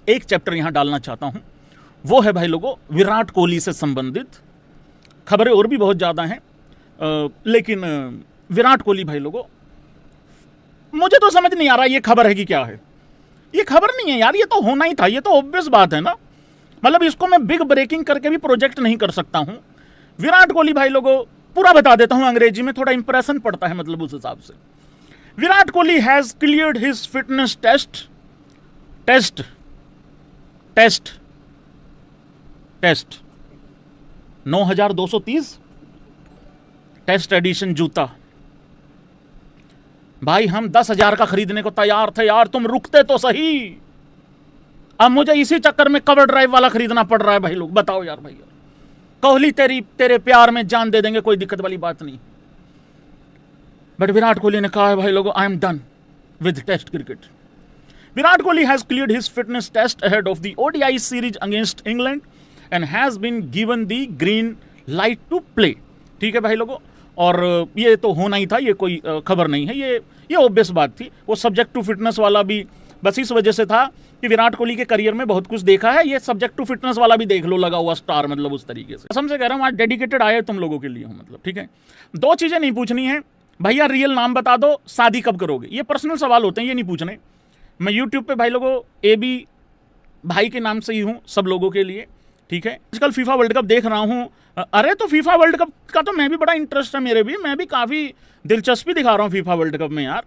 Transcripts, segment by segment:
एक चैप्टर यहां डालना चाहता हूं, वो है भाई लोगों विराट कोहली से संबंधित। खबरें और भी बहुत ज़्यादा हैं, लेकिन विराट कोहली भाई लोगों, मुझे तो समझ नहीं आ रहा ये खबर है कि क्या है। ये खबर नहीं है यार, ये तो होना ही था, ये तो ऑब्वियस बात है ना। मतलब इसको मैं बिग ब्रेकिंग करके भी प्रोजेक्ट नहीं कर सकता हूं। विराट कोहली भाई लोगों, पूरा बता देता हूं अंग्रेजी में, थोड़ा इंप्रेशन पड़ता है मतलब उस हिसाब से। Virat Kohli has cleared his fitness test 9230 test edition जूता। भाई हम 10,000 का खरीदने को तैयार थे यार, तुम रुकते तो सही। अब मुझे इसी चक्कर में कवर ड्राइव वाला खरीदना पड़ रहा है भाई लोग, बताओ यार भैया। कोहली तेरे प्यार में जान दे देंगे, कोई दिक्कत वाली बात नहीं। बट विराट कोहली ने कहा है भाई लोगों, I am done with test cricket. Virat Kohli has cleared his fitness test ahead of the ODI series against England and has been given the green light to play. ठीक है भाई लोगों, और ये तो होना ही था, ये कोई खबर नहीं है, ये ऑब्वियस बात थी। वो सब्जेक्ट टू फिटनेस वाला भी बस इस वजह से था कि विराट कोहली के करियर में बहुत कुछ देखा है, ये सब्जेक्ट टू फिटनेस वाला भी देख लो, लगा हुआ स्टार, मतलब उस तरीके से। कसम से कह रहा हूँ आज डेडिकेटेड आए तुम लोगों के लिए हूँ, मतलब ठीक है। दो चीज़ें नहीं पूछनी है भैया, रियल नाम बता दो, शादी कब करोगे, ये पर्सनल सवाल होते हैं, ये नहीं पूछने। मैं यूट्यूब पे भाई लोगों AB भाई के नाम से ही हूँ सब लोगों के लिए, ठीक है। आजकल फीफा वर्ल्ड कप देख रहा हूँ, अरे तो फीफा वर्ल्ड कप का तो मैं भी बड़ा इंटरेस्ट है मेरे भी, मैं भी काफ़ी दिलचस्पी दिखा रहा हूँ फीफा वर्ल्ड कप में यार।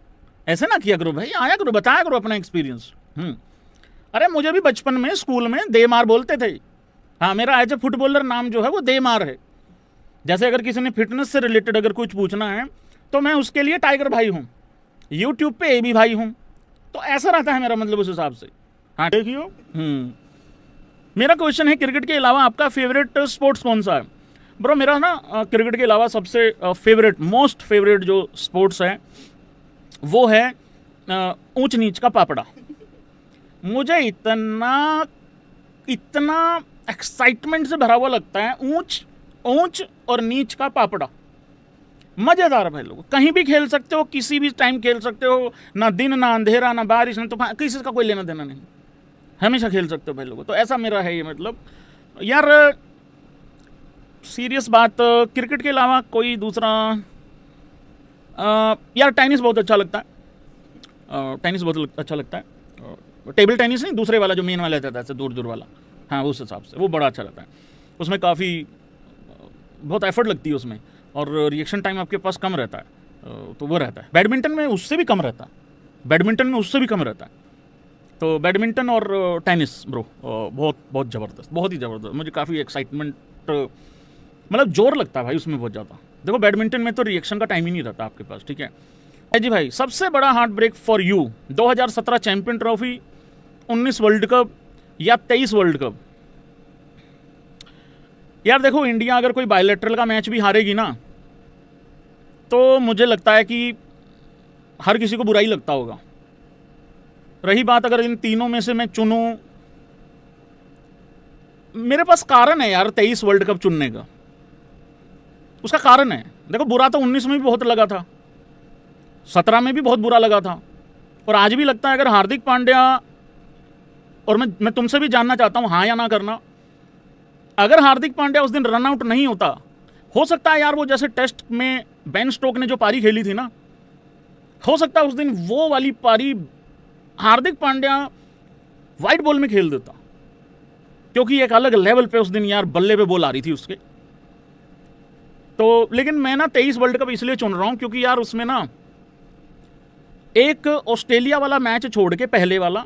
ऐसे ना किया करो भाई, आया करो, बताया करो अपना एक्सपीरियंस। अरे मुझे भी बचपन में स्कूल में देमार बोलते थे। हाँ, मेरा एज ए फुटबॉलर नाम जो है वो देमार है। जैसे अगर किसी ने फिटनेस से रिलेटेड अगर कुछ पूछना है तो मैं उसके लिए टाइगर भाई हूँ, यूट्यूब पे AB भाई हूँ, तो ऐसा रहता है मेरा मतलब उस हिसाब से। हाँ देखियो, मेरा क्वेश्चन है क्रिकेट के अलावा आपका फेवरेट स्पोर्ट्स कौन सा है? ब्रो मेरा ना क्रिकेट के अलावा सबसे फेवरेट, मोस्ट फेवरेट जो स्पोर्ट्स है वो है ऊंच नीच का पापड़ा। मुझे इतना एक्साइटमेंट से भरा हुआ लगता है ऊंच और नीच का पापड़ा। मज़ेदार भाई लोग, कहीं भी खेल सकते हो, किसी भी टाइम खेल सकते हो, ना दिन ना अंधेरा ना बारिश ना तूफान, किसी का कोई लेना देना नहीं, हमेशा खेल सकते हो भाई लोगों। तो ऐसा मेरा है ये, मतलब यार सीरियस बात, क्रिकेट के अलावा कोई दूसरा यार टेनिस बहुत अच्छा लगता है, टेनिस बहुत अच्छा लगता है। टेबल टेनिस नहीं, दूसरे वाला जो मेन वाला रहता है ऐसे दूर वाला, हाँ उस हिसाब से वो बड़ा अच्छा लगता है। उसमें काफ़ी बहुत एफर्ट लगती है उसमें, और रिएक्शन टाइम आपके पास कम रहता है, तो वो रहता है। बैडमिंटन में उससे भी कम रहता है, तो बैडमिंटन और टेनिस ब्रो बहुत ज़बरदस्त, बहुत ही ज़बरदस्त। मुझे काफ़ी एक्साइटमेंट, मतलब जोर लगता है भाई उसमें बहुत ज़्यादा। देखो बैडमिंटन में तो रिएक्शन का टाइम ही नहीं रहता आपके पास, ठीक है जी भाई। सबसे बड़ा heart break for you, 2017 champion trophy, 19 world cup या 23 वर्ल्ड कप? यार देखो, इंडिया अगर कोई बायलैटरल का मैच भी हारेगी ना तो मुझे लगता है कि हर किसी को बुरा ही लगता होगा। रही बात अगर इन तीनों में से मैं चुनूं, मेरे पास कारण है यार 23 वर्ल्ड कप चुनने का। उसका कारण है, देखो बुरा तो 19 में भी बहुत लगा था, 17 में भी बहुत बुरा लगा था, और आज भी लगता है। अगर हार्दिक पांड्या, और मैं तुमसे भी जानना चाहता हूं हाँ या ना करना, अगर हार्दिक पांड्या उस दिन रन आउट नहीं होता, हो सकता है यार वो जैसे टेस्ट में बेन स्टोक ने जो पारी खेली थी ना, हो सकता है उस दिन वो वाली पारी हार्दिक पांड्या वाइट बॉल में खेल देता, क्योंकि एक अलग लेवल पे उस दिन यार बल्ले पे बॉल आ रही थी उसके। तो लेकिन मैं ना 23 वर्ल्ड कप इसलिए चुन रहा हूं क्योंकि यार उसमें ना एक ऑस्ट्रेलिया वाला मैच छोड़ के पहले वाला,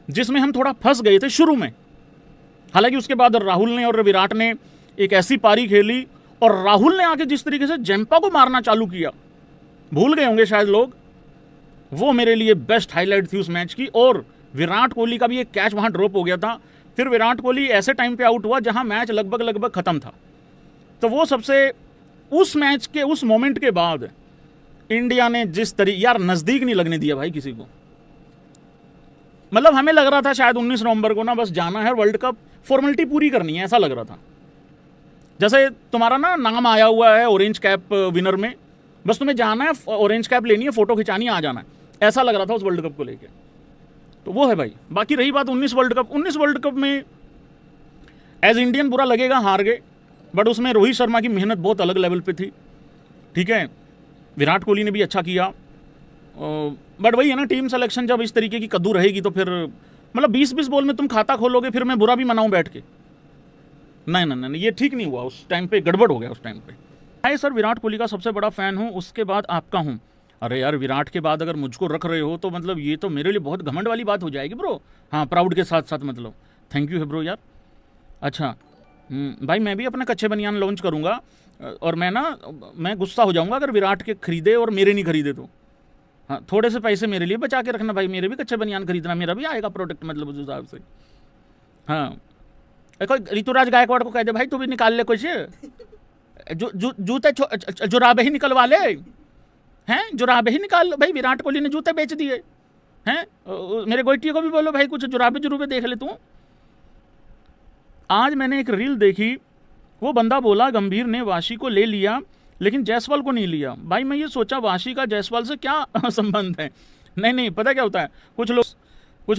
जिसमें हम थोड़ा फंस गए थे शुरू में, हालांकि उसके बाद राहुल ने और विराट ने एक ऐसी पारी खेली, और राहुल ने आके जिस तरीके से जंपा को मारना चालू किया, भूल गए होंगे शायद लोग, वो मेरे लिए बेस्ट हाईलाइट थी उस मैच की। और विराट कोहली का भी एक कैच वहां ड्रॉप हो गया था, फिर विराट कोहली ऐसे टाइम पे आउट हुआ जहां मैच लगभग खत्म था। तो वो सबसे, उस मैच के उस मोमेंट के बाद इंडिया ने जिस तरीके, यार नज़दीक नहीं लगने दिया भाई किसी को। मतलब हमें लग रहा था शायद 19 नवंबर को ना बस जाना है वर्ल्ड कप, फॉर्मेलिटी पूरी करनी है, ऐसा लग रहा था। जैसे तुम्हारा ना नाम आया हुआ है ऑरेंज कैप विनर में, बस तुम्हें जाना है, ऑरेंज कैप लेनी है, फोटो खिंचानी है, आ जाना है, ऐसा लग रहा था उस वर्ल्ड कप को लेके। तो वो है भाई। बाकी रही बात 19 वर्ल्ड कप, 19 वर्ल्ड कप में एज इंडियन बुरा लगेगा, हार गए, बट उसमें रोहित शर्मा की मेहनत बहुत अलग लेवल पे थी, ठीक है। विराट कोहली ने भी अच्छा किया, बट वही है ना, टीम सिलेक्शन जब इस तरीके की कद्दू रहेगी तो फिर मतलब 20-20 बॉल में तुम खाता खोलोगे, फिर मैं बुरा भी मनाऊं बैठ के? नहीं नहीं नहीं, ये ठीक नहीं हुआ, उस टाइम पे गड़बड़ हो गया उस टाइम पे। हाय सर, विराट कोहली का सबसे बड़ा फ़ैन हूँ, उसके बाद आपका हूँ। अरे यार, विराट के बाद अगर मुझको रख रहे हो तो मतलब ये तो मेरे लिए बहुत घमंड वाली बात हो जाएगी ब्रो। हाँ, प्राउड के साथ साथ मतलब थैंक यू है ब्रो यार। अच्छा भाई, मैं भी अपना कच्चे बनियान लॉन्च करूँगा, और मैं गुस्सा हो जाऊँगा अगर विराट के खरीदे और मेरे नहीं खरीदे तो। हाँ, थोड़े से पैसे मेरे लिए बचा के रखना भाई, मेरे भी कच्चे बनियान खरीदना, मेरा भी आएगा प्रोडक्ट मतलब उस हिसाब से। हाँ, कोई ऋतुराज गायकवाड़ को कह दे भाई तू भी निकाल ले कुछ, जूते जुराबे ही निकलवा ले, हैं जुराबे ही निकाल भाई, विराट कोहली ने जूते बेच दिए हैं। मेरे गोइटी को भी बोलो भाई कुछ जुराबे देख ले तू। आज मैंने एक रील देखी, वो बंदा बोला गंभीर ने वाशी को ले लिया लेकिन जायसवाल को नहीं लिया। भाई मैं ये सोचा वाशी का जायसवाल से क्या संबंध है? नहीं, पता क्या होता है, कुछ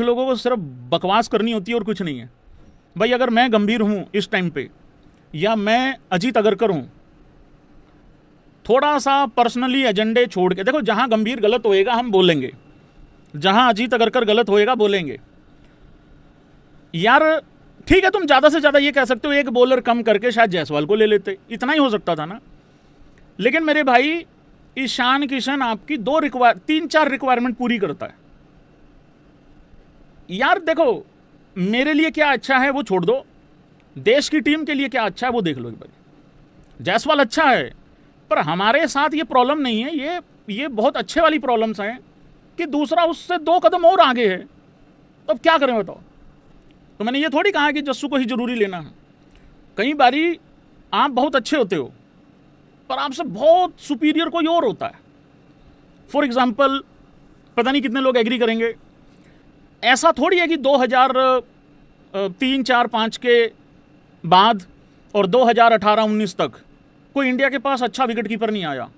लोगों को सिर्फ बकवास करनी होती है और कुछ नहीं है भाई। अगर मैं गंभीर हूँ इस टाइम पे, या मैं अजीत अगरकर हूँ, थोड़ा सा पर्सनली एजेंडे छोड़ के देखो, जहाँ गंभीर गलत होएगा हम बोलेंगे, जहाँ अजीत अगरकर गलत होएगा बोलेंगे। यार ठीक है, तुम ज़्यादा से ज़्यादा ये कह सकते हो एक बॉलर कम करके शायद जायसवाल को ले लेते, इतना ही हो सकता था ना। लेकिन मेरे भाई, ईशान किशन आपकी 3-4 रिक्वायरमेंट पूरी करता है यार। देखो, मेरे लिए क्या अच्छा है वो छोड़ दो, देश की टीम के लिए क्या अच्छा है वो देख लो एक बार। जायसवाल अच्छा है, पर हमारे साथ ये प्रॉब्लम नहीं है, ये बहुत अच्छे वाली प्रॉब्लम्स हैं कि दूसरा उससे 2 कदम और आगे है, तो अब क्या करें बताओ। तो मैंने ये थोड़ी कहा कि जस्सू को ही जरूरी लेना है। कई बारी आप बहुत अच्छे होते हो पर आपसे बहुत सुपीरियर कोई और होता है। फॉर एग्जाम्पल, पता नहीं कितने लोग एग्री करेंगे, ऐसा थोड़ी है कि 2003, 4, 5 के बाद और 2018-19 तक कोई इंडिया के पास अच्छा विकेट कीपर नहीं आया,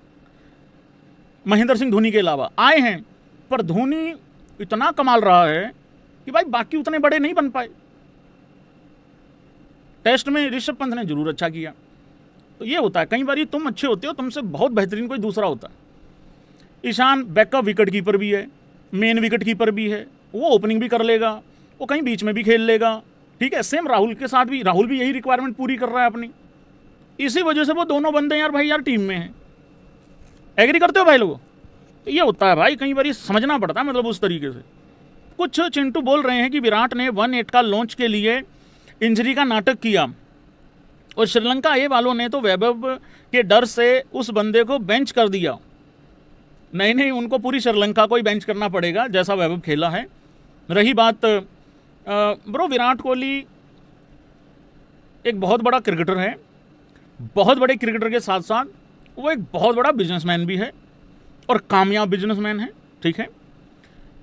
महेंद्र सिंह धोनी के अलावा। आए हैं, पर धोनी इतना कमाल रहा है कि भाई बाकी उतने बड़े नहीं बन पाए। टेस्ट में ऋषभ पंत ने जरूर अच्छा किया। तो ये होता है, कई बार तुम अच्छे होते हो, तुमसे बहुत बेहतरीन कोई दूसरा होता है। ईशान बैकअप विकेट कीपर भी है, मेन विकेट कीपर भी है, वो ओपनिंग भी कर लेगा, वो कहीं बीच में भी खेल लेगा, ठीक है। सेम राहुल के साथ भी, राहुल भी यही रिक्वायरमेंट पूरी कर रहा है अपनी। इसी वजह से वो दोनों बंदे यार भाई यार टीम में हैं। एग्री करते हो भाई लोगों? तो ये होता है भाई, कई बार समझना पड़ता है मतलब उस तरीके से। कुछ चिंटू बोल रहे हैं कि विराट ने 1-8 का लॉन्च के लिए इंजरी का नाटक किया और श्रीलंका ए वालों ने तो वैभव के डर से उस बंदे को बेंच कर दिया। नहीं, उनको पूरी श्रीलंका को ही बेंच करना पड़ेगा जैसा वैभव खेला है। रही बात ब्रो, विराट कोहली एक बहुत बड़ा क्रिकेटर है, बहुत बड़े क्रिकेटर के साथ साथ वो एक बहुत बड़ा बिजनेसमैन भी है और कामयाब बिजनेसमैन है, ठीक है।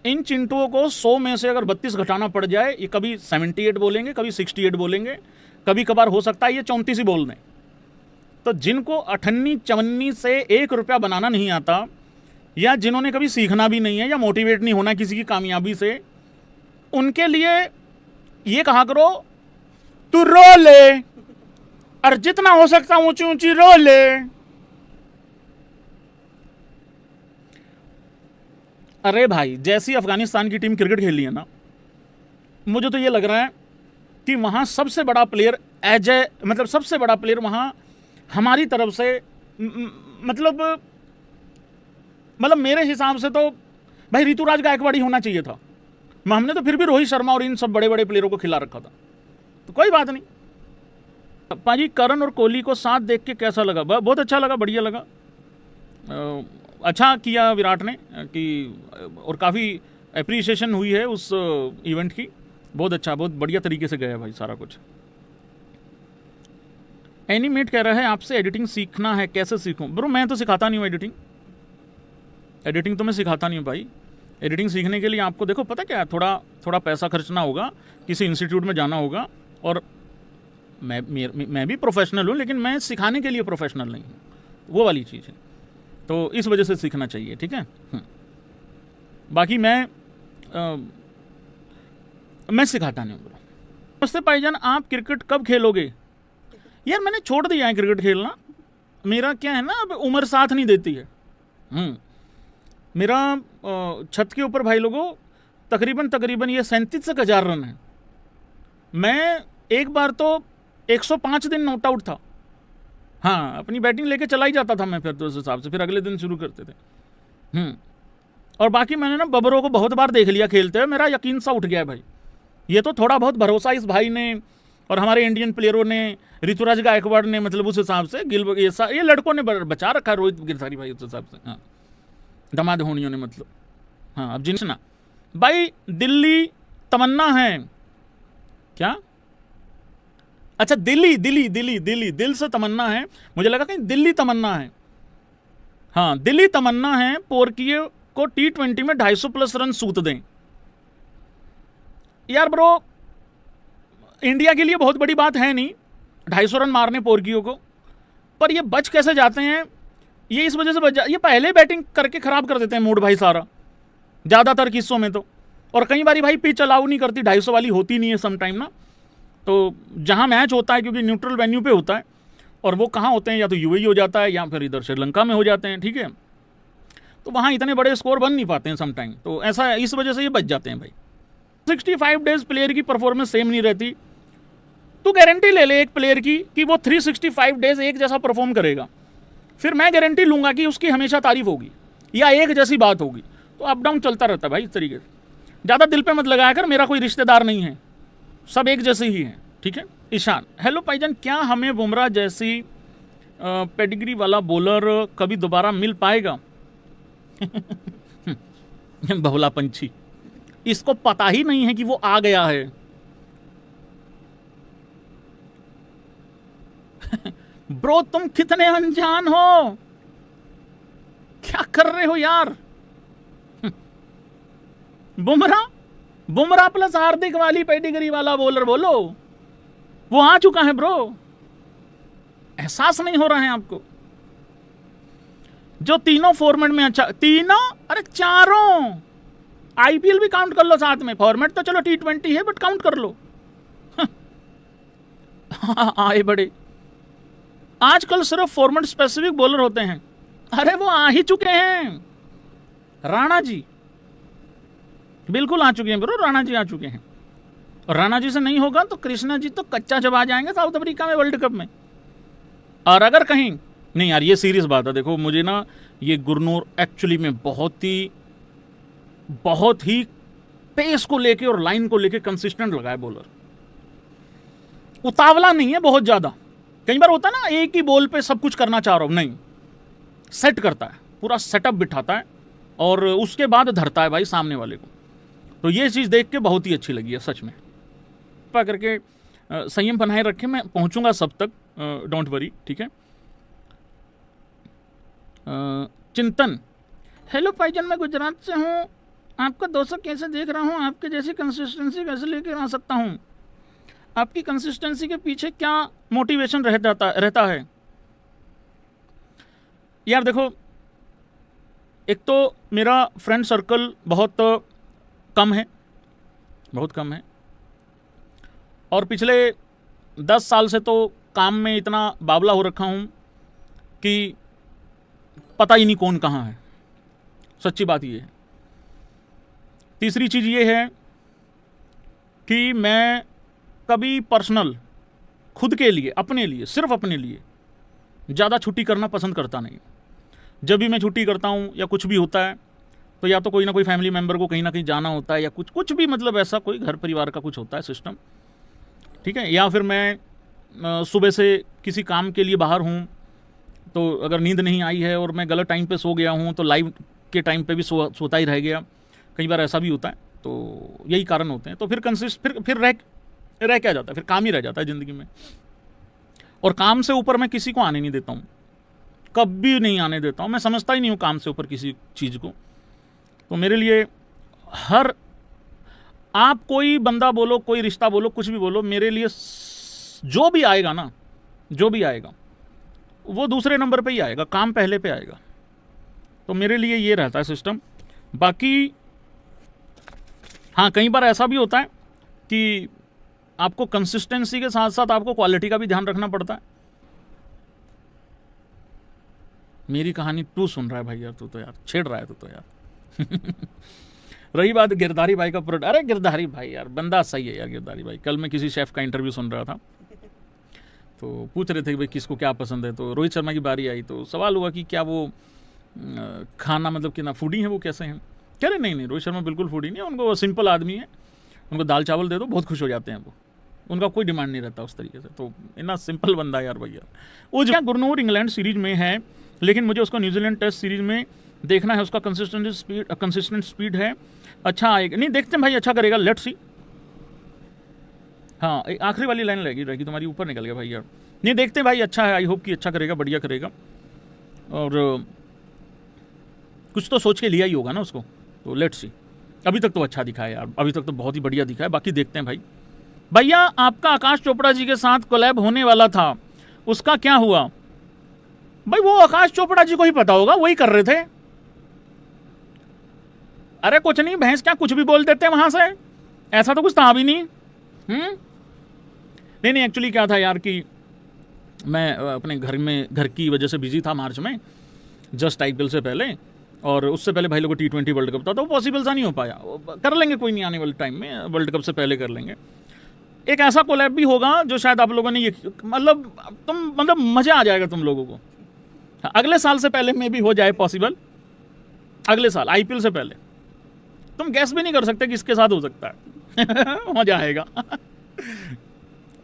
इन चिंटुओं को 100 में से अगर 32 घटाना पड़ जाए, ये कभी 78 बोलेंगे, कभी 68 बोलेंगे, कभी कभार हो सकता है ये 34 ही बोल दें। तो जिनको 58-54 से 1 रुपया बनाना नहीं आता, या जिन्होंने कभी सीखना भी नहीं है या मोटिवेट नहीं होना किसी की कामयाबी से, उनके लिए ये कहा करो तू रो ले, और जितना हो सकता ऊंची ऊंची रो ले। अरे भाई, जैसी अफगानिस्तान की टीम क्रिकेट खेली है ना, मुझे तो ये लग रहा है कि वहाँ सबसे बड़ा प्लेयर मतलब सबसे बड़ा प्लेयर वहाँ हमारी तरफ से मतलब मेरे हिसाब से तो भाई ऋतुराज गायकवाड़ ही होना चाहिए था। हमने तो फिर भी रोहित शर्मा और इन सब बड़े बड़े प्लेयरों को खिला रखा था, तो कोई बात नहीं। पाजी, करण और कोहली को साथ देख के कैसा लगा? बहुत अच्छा लगा, बढ़िया लगा। अच्छा किया विराट ने कि, और काफ़ी एप्रिसिएशन हुई है उस इवेंट की। बहुत अच्छा, बहुत बढ़िया तरीके से गया भाई सारा कुछ। एनिमेट कह रहा है आपसे एडिटिंग सीखना है, कैसे सीखूं? ब्रो मैं तो सिखाता नहीं हूँ एडिटिंग तो मैं सिखाता नहीं हूँ भाई। एडिटिंग सीखने के लिए आपको देखो पता क्या है, थोड़ा पैसा खर्चना होगा, किसी इंस्टीट्यूट में जाना होगा। और मैं भी प्रोफेशनल हूँ, लेकिन मैं सिखाने के लिए प्रोफेशनल नहीं हूँ, वो वाली चीज़ है। तो इस वजह से सीखना चाहिए, ठीक है। बाकी मैं मैं सिखाता नहीं हूँ ब्रो। नमस्ते भाईजान, आप क्रिकेट कब खेलोगे? यार मैंने छोड़ दिया है क्रिकेट खेलना, मेरा क्या है ना, अब उम्र साथ नहीं देती है। मेरा छत के ऊपर भाई लोगों तकरीबन ये 37,000 रन है। मैं एक बार तो 105 दिन नॉट आउट था। हाँ, अपनी बैटिंग लेके चला ही जाता था मैं फिर तो उस हिसाब से, फिर अगले दिन शुरू करते थे। और बाकी मैंने ना बबरों को बहुत बार देख लिया खेलते हुए, मेरा यकीन सा उठ गया भाई। ये तो थोड़ा बहुत भरोसा इस भाई ने और हमारे इंडियन प्लेयरों ने, ऋतुराज गायकवाड़ ने, मतलब उस हिसाब से ये लड़कों ने बचा रखा है, रोहित गिरधारी भाई उस हिसाब से। हाँ, दमाद होनियों ने मतलब। हाँ, अब जिनसे ना भाई दिल्ली तमन्ना है क्या? अच्छा, दिल से तमन्ना है, मुझे लगा कहीं दिल्ली तमन्ना है। हाँ, दिल्ली तमन्ना है पोर्किए को T20 में 250 प्लस रन सूत दें। यार ब्रो, इंडिया के लिए बहुत बड़ी बात है नहीं 250 रन मारने पोर्कियो को, पर ये बच कैसे जाते हैं, ये इस वजह से बच ये पहले बैटिंग करके खराब कर देते हैं मूड भाई सारा, ज़्यादातर किस्सों में तो। और कई बारी भाई पिच अलाउ नहीं करती, 250 वाली होती नहीं है समटाइम ना, तो जहाँ मैच होता है क्योंकि न्यूट्रल वेन्यू पे होता है, और वो कहाँ होते हैं, या तो यूएई हो जाता है या फिर इधर श्रीलंका में हो जाते हैं, ठीक है, तो वहाँ इतने बड़े स्कोर बन नहीं पाते हैं समटाइम, तो ऐसा इस वजह से ये बच जाते हैं भाई। 65 डेज प्लेयर की परफॉर्मेंस सेम नहीं रहती, तू गारंटी ले ले एक प्लेयर की कि वो 365 डेज एक जैसा परफॉर्म करेगा, फिर मैं गारंटी लूंगा कि उसकी हमेशा तारीफ होगी या एक जैसी बात होगी। तो अप डाउन चलता रहता है भाई इस तरीके से, ज़्यादा दिल पे मत लगाया कर, मेरा कोई रिश्तेदार नहीं है, सब एक जैसे ही हैं, ठीक है। ईशान, हेलो भाईजान, क्या हमें बुमराह जैसी पेडिग्री वाला बॉलर कभी दोबारा मिल पाएगा? बहुला पंछी, इसको पता ही नहीं है कि वो आ गया है। ब्रो तुम कितने अनजान हो, क्या कर रहे हो यार? बुमराह प्लस हार्दिक वाली पेडिग्री वाला बॉलर बोलो, वो आ चुका है ब्रो, एहसास नहीं हो रहा है आपको? जो तीनों फॉर्मेट में अच्छा, तीनों, अरे चारों, आईपीएल भी काउंट कर लो साथ में, फॉर्मेट तो चलो T20 है बट काउंट कर लो। आए बड़े, आजकल सिर्फ फॉर्मेट स्पेसिफिक बॉलर होते हैं। अरे वो आ ही चुके हैं, राणा जी बिल्कुल आ चुके हैं ब्रो, राणा जी आ चुके हैं। और राणा जी से नहीं होगा तो कृष्णा जी तो कच्चा चबा जाएंगे साउथ अफ्रीका में वर्ल्ड कप में। और अगर कहीं नहीं यार, ये सीरियस बात है, देखो मुझे ना ये गुरनूर एक्चुअली में बहुत ही पेस को लेके और लाइन को लेके कंसिस्टेंट लगा है बॉलर, उतावला नहीं है बहुत ज्यादा। कई बार होता है ना एक ही बॉल पे सब कुछ करना चाह रहा हूं, नहीं, सेट करता है, पूरा सेटअप बिठाता है और उसके बाद धरता है भाई सामने वाले को। तो ये चीज़ देख के बहुत ही अच्छी लगी है सच में। कृपा करके संयम बनाए रखें, मैं पहुंचूंगा सब तक, डोंट वरी, ठीक है। चिंतन, हेलो भाईजान, मैं गुजरात से हूँ, आपका दोस्त कैसे देख रहा हूँ, आपके जैसी कंसिस्टेंसी कैसे लेकर आ सकता हूँ? आपकी कंसिस्टेंसी के पीछे क्या मोटिवेशन रहता है? यार देखो, एक तो मेरा फ्रेंड सर्कल बहुत कम है, और पिछले 10 साल से तो काम में इतना बावला हो रखा हूँ कि पता ही नहीं कौन कहाँ है, सच्ची बात ये है। तीसरी चीज़ ये है कि मैं कभी पर्सनल खुद के लिए, अपने लिए, सिर्फ अपने लिए ज़्यादा छुट्टी करना पसंद करता नहीं। जब भी मैं छुट्टी करता हूँ या कुछ भी होता है तो या तो कोई ना कोई फैमिली मेम्बर को कहीं ना कहीं जाना होता है, या कुछ भी मतलब ऐसा कोई घर परिवार का कुछ होता है सिस्टम, ठीक है, या फिर मैं सुबह से किसी काम के लिए बाहर हूँ, तो अगर नींद नहीं आई है और मैं गलत टाइम पे सो गया हूँ तो लाइव के टाइम पे भी सोता ही रह गया, कई बार ऐसा भी होता है। तो यही कारण होते हैं। तो फिर रह क्या जाता है, फिर काम ही रह जाता है ज़िंदगी में। और काम से ऊपर मैं किसी को आने नहीं देता हूँ, कभी नहीं आने देता हूँ, मैं समझता ही नहीं हूँ काम से ऊपर किसी चीज़ को। तो मेरे लिए आप कोई बंदा बोलो, कोई रिश्ता बोलो, कुछ भी बोलो, मेरे लिए जो भी आएगा ना, जो भी आएगा वो दूसरे नंबर पे ही आएगा, काम पहले पे आएगा। तो मेरे लिए ये रहता है सिस्टम। बाकी हाँ, कई बार ऐसा भी होता है कि आपको कंसिस्टेंसी के साथ साथ आपको क्वालिटी का भी ध्यान रखना पड़ता है। मेरी कहानी तू सुन रहा है भाई यार, तू तो यार छेड़ रहा है तू तो यार। रही बात गिरधारी भाई का प्रोडक्ट, अरे गिरधारी भाई यार बंदा सही है यार गिरधारी भाई। कल मैं किसी शेफ का इंटरव्यू सुन रहा था, तो पूछ रहे थे कि भाई किसको क्या पसंद है, तो रोहित शर्मा की बारी आई तो सवाल हुआ कि क्या वो खाना मतलब कि ना फूडी है, वो कैसे हैं। कह रहे नहीं रोहित शर्मा बिल्कुल फूडी नहीं है, उनको वो सिंपल आदमी है, उनको दाल चावल दे दो बहुत खुश हो जाते हैं वो, उनका कोई डिमांड नहीं रहता उस तरीके से। तो इतना सिंपल बंदा यार भैया। वो जो गुरनूर इंग्लैंड सीरीज में है, लेकिन मुझे उसको न्यूजीलैंड टेस्ट सीरीज में देखना है, उसका कंसिस्टेंट स्पीड है, अच्छा आएगा नहीं, देखते हैं भाई अच्छा करेगा, लेट्स सी। हाँ आखिरी वाली लाइन रहेगी तुम्हारी, ऊपर निकल गया भाई यार। नहीं देखते हैं भाई, अच्छा है, आई होप कि अच्छा करेगा, बढ़िया करेगा, और कुछ तो सोच के लिया ही होगा ना उसको, तो लेट्स सी। अभी तक तो अच्छा दिखा है यार, अभी तक तो बहुत ही बढ़िया दिखा है, बाकी देखते हैं भाई। भैया आपका आकाश चोपड़ा जी के साथ कोलैब होने वाला था, उसका क्या हुआ? भाई वो आकाश चोपड़ा जी को ही पता होगा, वही कर रहे थे। अरे कुछ नहीं, भैंस क्या कुछ भी बोल देते हैं वहां से, ऐसा तो कुछ था भी नहीं। नहीं एक्चुअली क्या था यार कि मैं अपने घर की वजह से बिजी था मार्च में, जस्ट IPL से पहले, और उससे पहले भाई लोगों को T20 वर्ल्ड कप था, तो वो पॉसिबल सा नहीं हो पाया। कर लेंगे कोई नहीं, आने वाले टाइम में वर्ल्ड कप से पहले कर लेंगे। एक ऐसा कोलैब भी होगा जो शायद आप लोगों ने ये मतलब मजा आ जाएगा तुम लोगों को। अगले साल से पहले में भी हो जाए पॉसिबल, अगले साल IPL से पहले। तुम गैस भी नहीं कर सकते किसके साथ हो सकता है। मजा आएगा।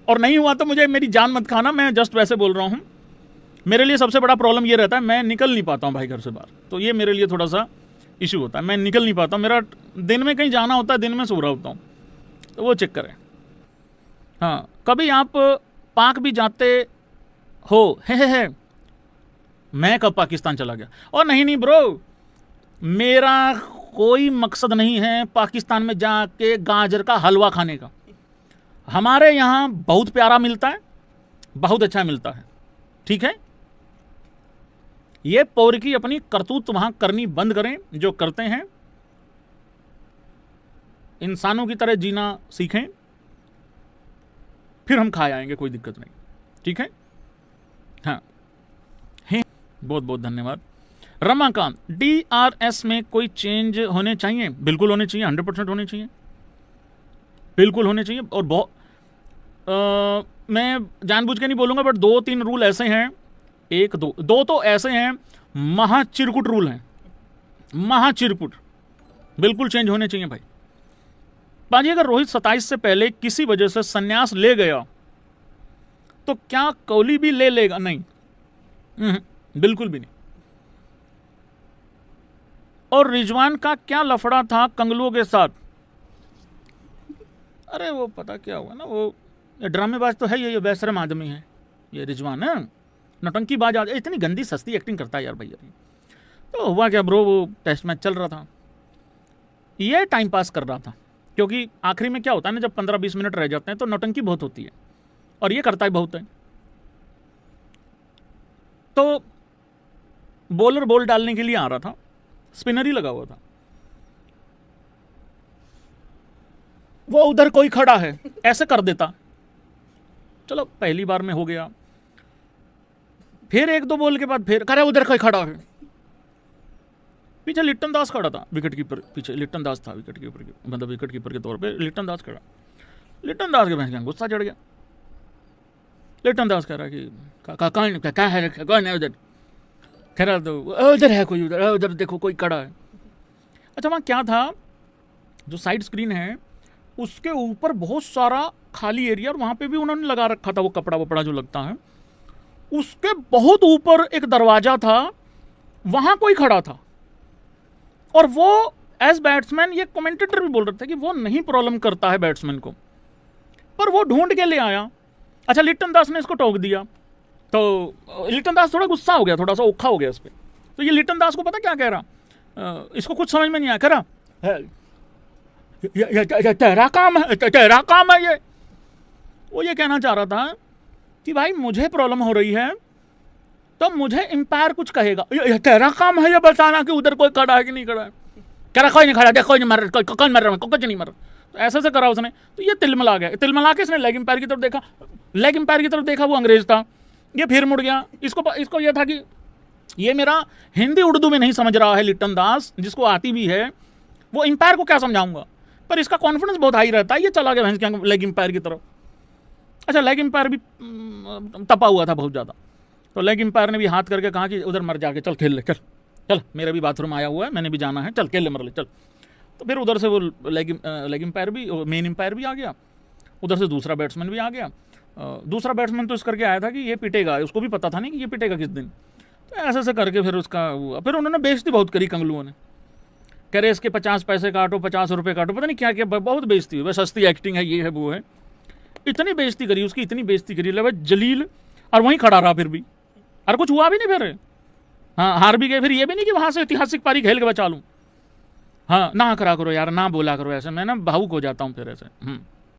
और नहीं हुआ तो मुझे मेरी जान मत खाना, मैं जस्ट वैसे बोल रहा हूँ। मेरे लिए सबसे बड़ा प्रॉब्लम ये रहता है, मैं निकल नहीं पाता हूँ भाई घर से बाहर, तो ये मेरे लिए थोड़ा सा इशू होता है, मैं निकल नहीं पाता हूँ। मेरा दिन में कहीं जाना होता है, दिन में सो रहा होता हूँ, तो वो चक्कर है। हाँ कभी आप पाक भी जाते हो? है मैं कब पाकिस्तान चला गया? और नहीं ब्रो, मेरा कोई मकसद नहीं है पाकिस्तान में जाके गाजर का हलवा खाने का। हमारे यहाँ बहुत प्यारा मिलता है, बहुत अच्छा मिलता है, ठीक है। ये पौर की अपनी करतूत वहां करनी बंद करें, जो करते हैं इंसानों की तरह जीना सीखें, फिर हम खा आएंगे, कोई दिक्कत नहीं, ठीक है। हाँ बहुत बहुत धन्यवाद। रमाकांत, DRS में कोई चेंज होने चाहिए? बिल्कुल होने चाहिए, 100% होने चाहिए, बिल्कुल होने चाहिए। और मैं जानबूझ के नहीं बोलूंगा, बट 2-3 रूल ऐसे हैं, दो तो ऐसे हैं, महाचिरकुट रूल हैं, महाचिरकुट, बिल्कुल चेंज होने चाहिए भाई। पाजी अगर रोहित 27 से पहले किसी वजह से संन्यास ले गया तो क्या कोहली भी ले लेगा? नहीं, बिल्कुल भी नहीं। और रिजवान का क्या लफड़ा था कंगलुओं के साथ? अरे वो पता क्या हुआ ना, वो ड्रामेबाज तो है, ये बेशरम आदमी है ये रिजवान, है नौटंकीबाज आदमी, इतनी गंदी सस्ती एक्टिंग करता है यार भैया। तो हुआ क्या ब्रो, वो टेस्ट मैच चल रहा था, ये टाइम पास कर रहा था, क्योंकि आखिरी में क्या होता है ना, जब 15-20 मिनट रह जाते हैं तो नौटंकी बहुत होती है, और ये करता है बहुत है। तो बॉलर बॉल डालने के लिए आ रहा था, स्पिनर ही लगा हुआ था, वो उधर कोई खड़ा है, ऐसे कर देता, चलो पहली बार में हो गया। फिर 1-2 बॉल के बाद फिर करे उधर कोई खड़ा है, पीछे लिट्टन दास खड़ा था, विकेट कीपर पीछे लिट्टन दास था, विकेट कीपर मतलब विकेट कीपर के तौर पे लिट्टन दास खड़ा। लिट्टन दास के भैंस गुस्सा चढ़ गया। लिट्टन दास कह रहा कि क्या है, कौन है उधर? कह रहा तो उधर है कोई, उधर देखो कोई खड़ा है। अच्छा वहाँ क्या था, जो साइड स्क्रीन है उसके ऊपर बहुत सारा खाली एरिया, और वहाँ पे भी उन्होंने लगा रखा था वो कपड़ा वपड़ा जो लगता है, उसके बहुत ऊपर एक दरवाजा था, वहाँ कोई खड़ा था। और वो एज बैट्समैन, ये कमेंटेटर भी बोल रहे थे कि वो नहीं प्रॉब्लम करता है बैट्समैन को, पर वो ढूंढ के ले आया। अच्छा लिट्टन दास ने इसको टोक दिया, तो लिट्टन दास थोड़ा गुस्सा हो गया, थोड़ा सा औखा हो गया इस पर। तो ये लिट्टन दास को पता क्या कह रहा, इसको कुछ समझ में नहीं आया, कह रहा ये तेरा काम है, तेरा काम है ये। वो ये कहना चाह रहा था कि भाई मुझे प्रॉब्लम हो रही है तो मुझे एम्पायर कुछ कहेगा, ये तेरा काम है ये बताना कि उधर कोई खड़ा है कि नहीं खड़ा है। कह रहा कोई नहीं खड़ा, देख कोई नहीं मर रहा, कौन मर रहा है, कुछ नहीं मर रहा। तो ऐसे से करा उसने, तो ये तिलमिला गया। तिलमिला के इसने लेग एम्पायर की तरफ देखा, लेग एम्पायर की तरफ देखा, वो अंग्रेज था, ये फिर मुड़ गया। इसको ये था कि ये मेरा हिंदी उर्दू में नहीं समझ रहा है लिट्टन दास, जिसको आती भी है, वो एम्पायर को क्या समझाऊंगा, पर इसका कॉन्फिडेंस बहुत हाई रहता है। ये चला गया भैंस के लेग एम्पायर की तरफ। अच्छा, लेग एम्पायर भी तपा हुआ था बहुत ज़्यादा, तो लेग एम्पायर ने भी हाथ करके कहा कि उधर मर जाके चल खेल ले, चल चल, मेरा भी बाथरूम आया हुआ है, मैंने भी जाना है, चल खेल ले, मर ले, चल। तो फिर उधर से वो लेग एम्पायर भी, मेन एम्पायर भी आ गया, उधर से दूसरा बैट्समैन भी आ गया। दूसरा बैट्समैन तो इस करके आया था कि ये पिटेगा, उसको भी पता था नहीं कि ये पिटेगा किस दिन। तो ऐसे ऐसे करके फिर फिर उन्होंने बेइज्जती बहुत करी कंगलुओं ने, कह रहे इसके 50 पैसे काटो, 50 रुपये काटो, पता नहीं क्या क्या, बहुत बेइज्जती हुई, बस सस्ती एक्टिंग है, ये है वो है, इतनी बेइज्जती करी उसकी, इतनी बेइज्जती करी। ले जलील और वहीं खड़ा रहा फिर भी, और कुछ हुआ भी नहीं फिर। हाँ, हार भी गए, फिर ये भी नहीं कि वहाँ से ऐतिहासिक पारी खेल के बचा लूँ। हाँ, ना करा करो यार, ना बोला करो ऐसे, मैं ना भावुक हो जाता हूँ फिर ऐसे।